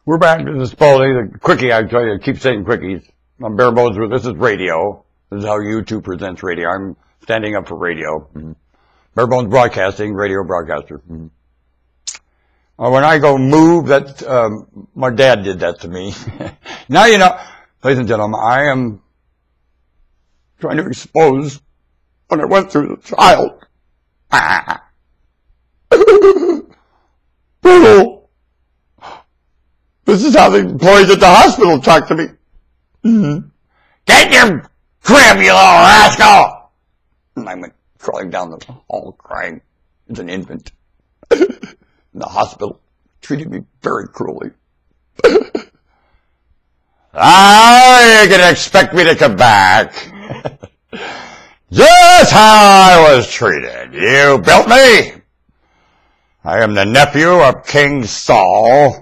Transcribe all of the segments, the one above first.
We're back to this Spalding, the quickie. I tell you, I keep saying quickies. I'm bare bones with this is radio. This is how YouTube presents radio. I'm standing up for radio. Mm-hmm. Bare bones broadcasting, radio broadcaster. Mm-hmm. When I go move, my dad did that to me. Now you know, ladies and gentlemen, I am trying to expose what I went through as a child. Brutal. This is how the employees at the hospital talk to me. Mm-hmm. Get your crib, you little rascal! And I went crawling down the hall crying as an infant. In the hospital, treated me very cruelly. You can expect me to come back. Just how I was treated. You built me. I am the nephew of King Saul.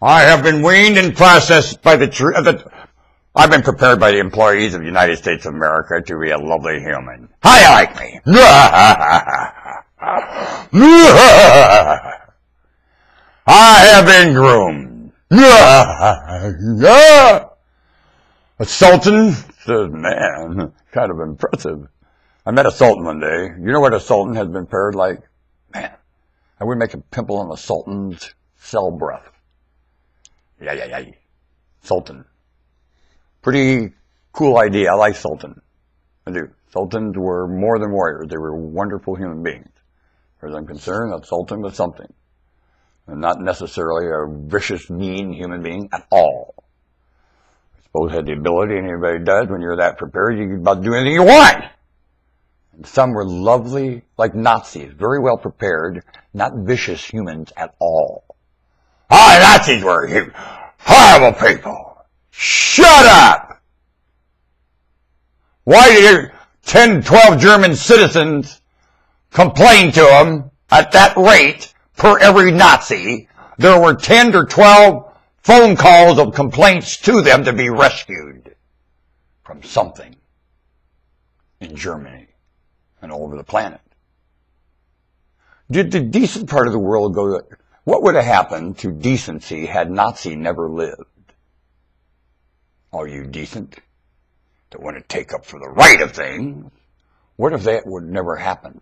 I have been weaned and processed by I've been prepared by the employees of the United States of America to be a lovely human. How do you like me? I have been groomed. A sultan? Man, kind of impressive. I met a sultan one day. You know what a sultan has been prepared like? Man, I would make a pimple on a sultan's cell breath. Yeah. Sultan. Pretty cool idea. I like sultan. I do. Sultans were more than warriors. They were wonderful human beings. As far as I'm concerned, a sultan was something. And not necessarily a vicious, mean human being at all. I suppose had the ability, and everybody does, when you're that prepared, you can about do anything you want. And some were lovely, like Nazis, very well prepared, not vicious humans at all. Nazis were horrible people. Shut up! Why did 10, 12 German citizens complain to them at that rate per every Nazi? There were 10 or 12 phone calls of complaints to them to be rescued from something in Germany and all over the planet. Did the decent part of the world go... What would have happened to decency had Nazi never lived? Are you decent? That want to take up for the right of things? What if that would never happen?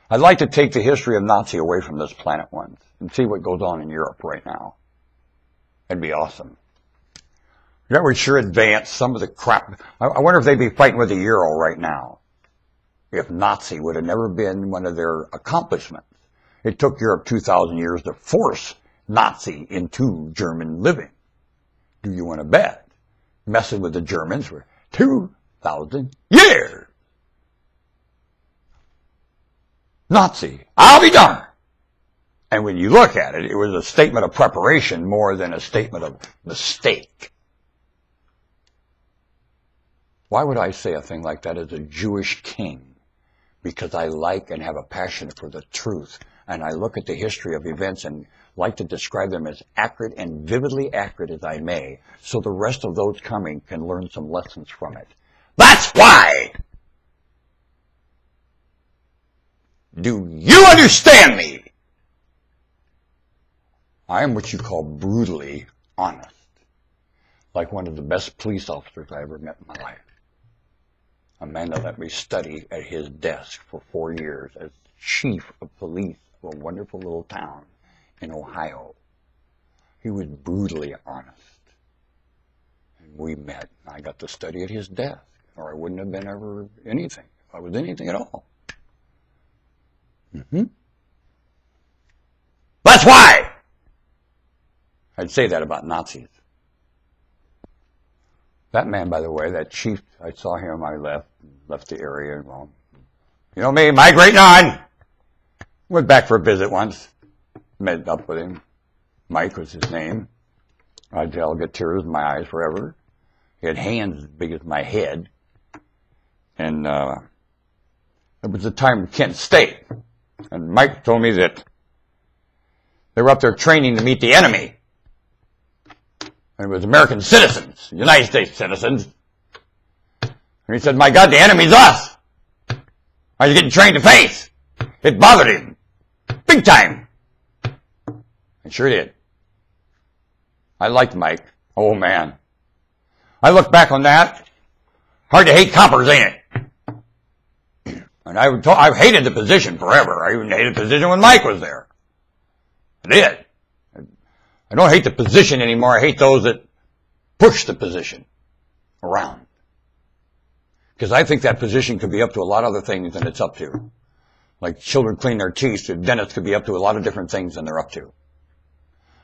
I'd like to take the history of Nazi away from this planet once and see what goes on in Europe right now. It'd be awesome. That would sure advance some of the crap. I wonder if they'd be fighting with the euro right now. If Nazi would have never been one of their accomplishments. It took Europe 2,000 years to force Nazi into German living. Do you want to bet? Messing with the Germans for 2,000 years. Nazi, I'll be darned. And when you look at it, it was a statement of preparation more than a statement of mistake. Why would I say a thing like that as a Jewish king? Because I like and have a passion for the truth. And I look at the history of events and like to describe them as accurate and vividly accurate as I may, so the rest of those coming can learn some lessons from it. That's why! Do you understand me? I am what you call brutally honest. Like one of the best police officers I ever met in my life. A man that let me study at his desk for 4 years as chief of police of a wonderful little town in Ohio. He was brutally honest. And we met. I got to study at his desk, or I wouldn't have been ever anything, if I was anything at all. That's why! I'd say that about Nazis. That man, by the way, that chief, I saw him, I left the area. Well, you know me, migrating on. Went back for a visit once. Met up with him. Mike was his name. I'll get tears in my eyes forever. He had hands as big as my head. And it was the time of Kent State. And Mike told me that they were up there training to meet the enemy. And it was American citizens, United States citizens. And he said, my God, the enemy's us. I was getting trained to face. It bothered him. Big time. It sure did. I liked Mike. Oh, man. I look back on that. Hard to hate coppers, ain't it? And I've hated the position forever. I even hated the position when Mike was there. I did. I don't hate the position anymore. I hate those that push the position around. Because I think that position could be up to a lot of other things than it's up to. Like children clean their teeth, the dentist could be up to a lot of different things than they're up to.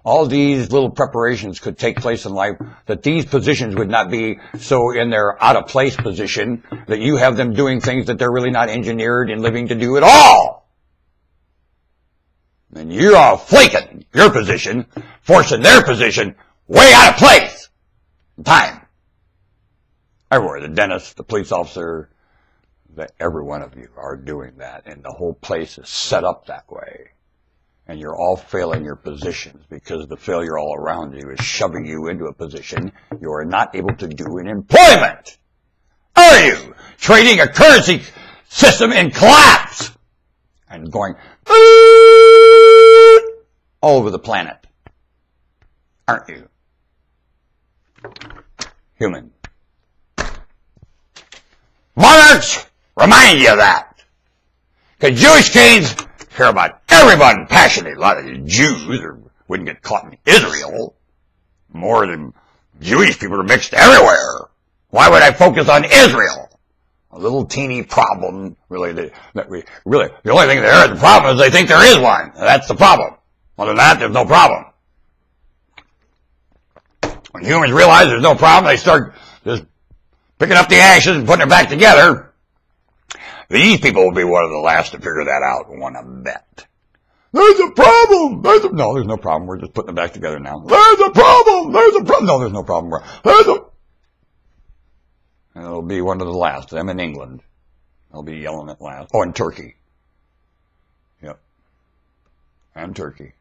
All these little preparations could take place in life, that these positions would not be so in their out-of-place position that you have them doing things that they're really not engineered and living to do at all. And you're all flaking your position, forcing their position way out of place. Time. Everywhere, the dentist, the police officer, every one of you are doing that, and the whole place is set up that way. And you're all failing your positions because the failure all around you is shoving you into a position you are not able to do in employment. Are you trading a currency system in collapse and going all over the planet? Aren't you? Human. Monarchs remind you of that. Because Jewish kings care about everyone passionately. A lot of the Jews wouldn't get caught in Israel. More than Jewish people are mixed everywhere. Why would I focus on Israel? A little teeny problem, really. The only thing there is the problem is they think there is one. That's the problem. Other than that, there's no problem. When humans realize there's no problem, they start just picking up the ashes and putting it back together. These people will be one of the last to figure that out, I want to bet. There's a problem! No, there's no problem. We're just putting it back together now. There's a problem! No, there's no problem. And it'll be one of the last. Them in England. They'll be yelling at last. Oh, and Turkey. Yep. And Turkey.